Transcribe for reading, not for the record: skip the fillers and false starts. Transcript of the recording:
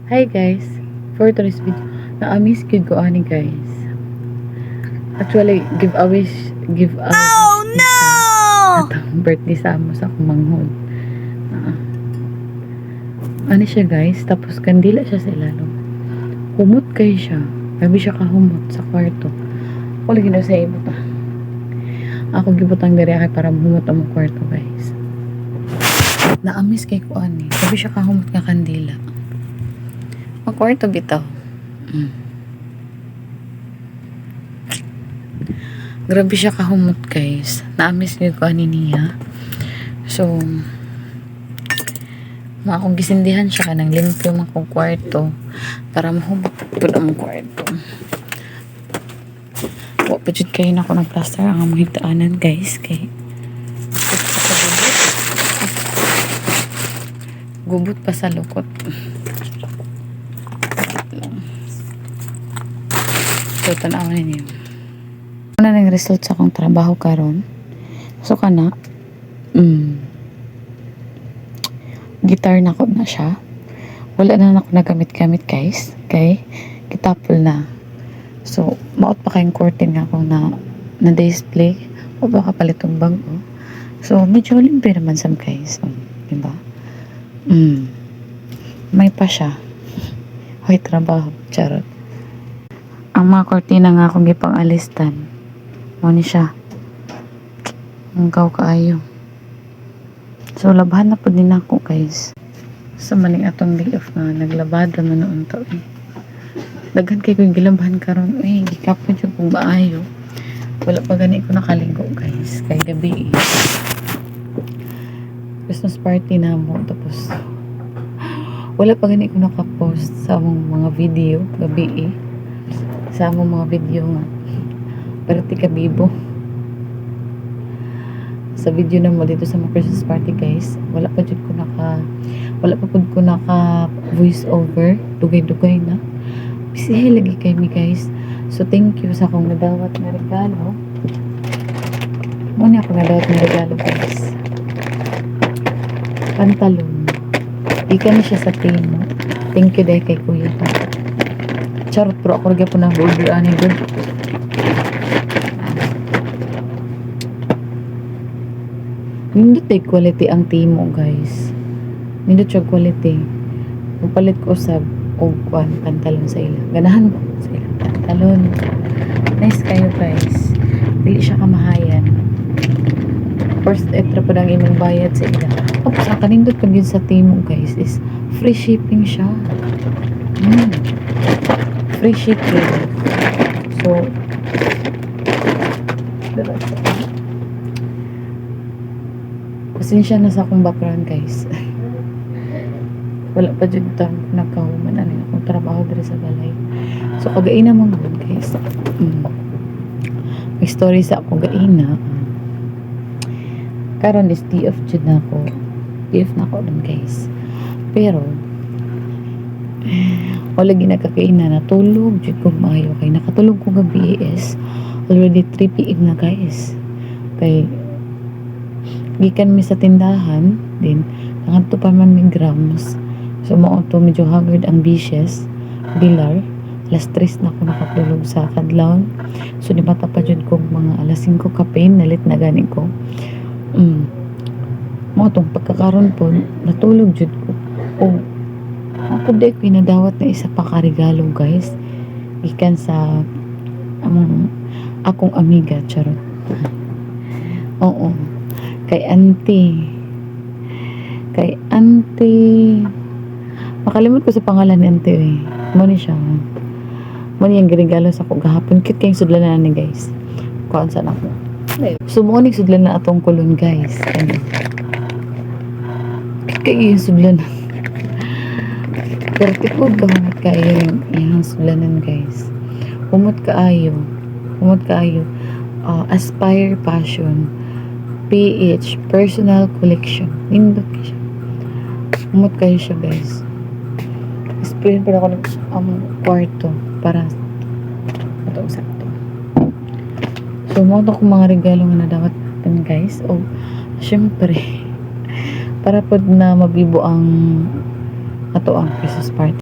Hi guys, for today's video, na-amiss ko ani guys. Actually, give away Oh no! atang birthday sa amo sa akong manghod. Ah, ano siya guys, tapos kandila siya sa ilalom. Humot kayo siya. Gabi siya kahumot sa kwarto. Ako lagi na sa ibo ta. Ako gibutang diri kay para mahumot ang kwarto guys. Na-amiss kay ko ani. Gabi siya kahumot nga kandila. Ang kwarto bitaw. Grabe siya kahumot guys. Na-amiss ko ani niya. So, akong gisindihan siya kanang limpyo man kong kwarto para mahumot pud ang kwarto. Wa pa jud kayo na ako ng plaster ang among higdaanan guys kay gubot pa sa lukot. So, tanawan ninyo. Una nang result sa akong trabaho karon. So, kana, guitar na ko na siya. Wala na ako nagamit-gamit guys. Kay, kitapol na. So, maot pa kayong curtain nga akong na display. O baka palitong bago. So, medyo limpyo naman sam guys. So, diba? May pa siya. Hoy, trabaho. Charot. Ang mga kortina nga akong gipang alistan. Mo ni siya. Ang kaayo. So, labahan na po din ako, guys. Sa maning atong day off nga, naglabada man noon to eh. Daghan kay kong gilabahan karon eh, gikapon siya kung maayo. Wala pa gani ko nakaligo, guys. Kay gabi eh. Christmas party na mo, tapos wala pa gani ko nakapost sa among mga video, gabi eh. Sa among mga video nga. Parati ka bibo. Sa video na mo dito sa mga Christmas party guys, wala pa pud ko naka voice over, dugay-dugay na. Busy lagi kay mi guys. So thank you sa akong nadawat na regalo. Muna ako nadawat na regalo guys. Pantalon. Ikan siya sa Timo. Thank you dahil kay kuya. Charot, pero ako rin po na order ani doon. Nindot ay quality ang Timo guys. Nindot siya quality. Mapalit ko sa pantalon sa ila. Ganahan ko sa ila. Pantalon. Nice kayo guys. Dili siya kamahayan. First extra pa lang imong bayad sa ila. Tapos ang kanindot pag yun sa Timo guys is free shipping siya. Free shipping. So, pasensya na sa akong background guys. Wala pa dyan tang nakahuman ano akong trabaho dito sa balay. So, kagaina mo good guys. May story sa akong gaina. Karon is day off dyan na ako. Day off na ako dun guys. Pero, wala ginagkakaina, natulog dyan ko maayo kay nakatulog ko gabi is already 3 PM na guys. Kay gikan mi sa tindahan din nangadto pa man mi grams. So mao to medyo haggard ang bishes bilar alas 3 na ako nakatulog sa kadlawon. So di mata pa jud ko mga alas 5 kape nalit na gani ko. Mao tong pagkakaron po natulog jud ko. Ako day ko inadawat na isa pa karigalo guys. Gikan sa akong amiga, charot. Oo. Kay auntie. Makalimot ko sa pangalan ni auntie eh. Mo ni siya. Mo ni ang regalo sa ako gahapon. Cute kayong sudlanan ni guys. Kuan sa ako. So mo ni sudlanan atong kulon guys. Cute kayong sudlanan. Pero tipod kahumot kayo yung sulanan guys. Humot kaayo. Aspire Passion. PH Personal Collection. Nindot ka siya. Humot kayo siya guys. Explain pa ako ng kwarto para ito sakto. So mo ito kong mga regalo nga nadawat din guys. O syempre para po na mabibo ang ato ang Christmas party.